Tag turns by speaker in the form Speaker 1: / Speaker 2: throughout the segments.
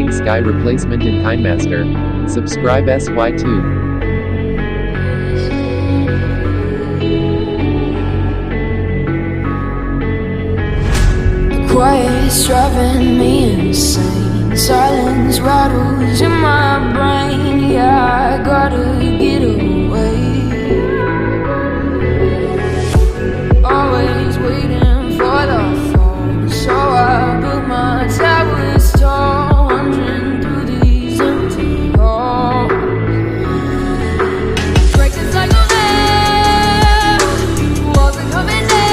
Speaker 1: Using sky replacement in KineMaster. Subscribe SY2.
Speaker 2: Quiet's driving me insane. Silence rattles in my brain. Yeah, I gotta get away. Always waiting for the phone, so I built my towers tall, wandering through these empty halls. Break the cycle now, walls are coming down.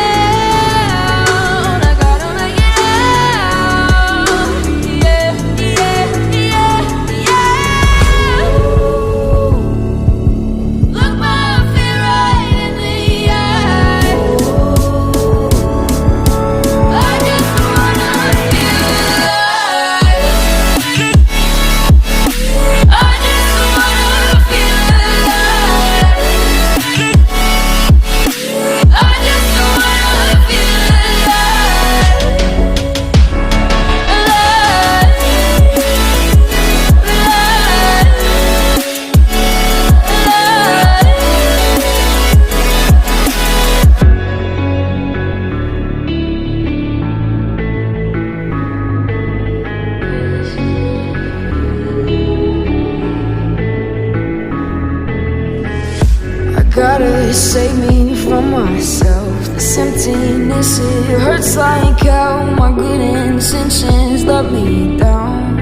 Speaker 2: Gotta save me from myself. This emptiness, it hurts like hell. My good intentions let me down.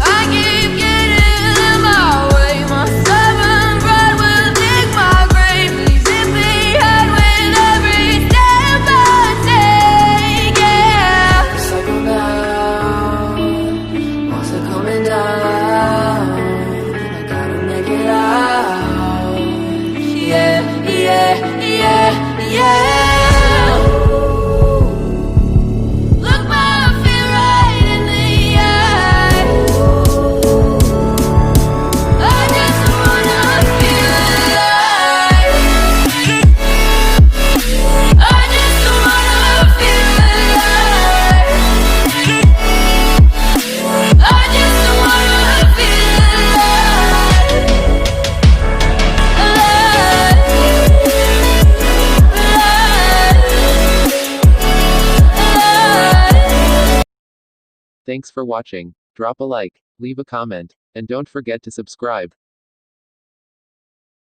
Speaker 2: I keep getting in my way. My stubborn pride will dig my grave. Please hit me hard with every step I take. Yeah, cycle down, walls are coming down. Yeah. Look my fear right in the eye. I just wanna feel alive. I just wanna feel alive. I just wanna feel
Speaker 1: Thanks for watching. Drop a like, leave a comment, and don't forget to subscribe.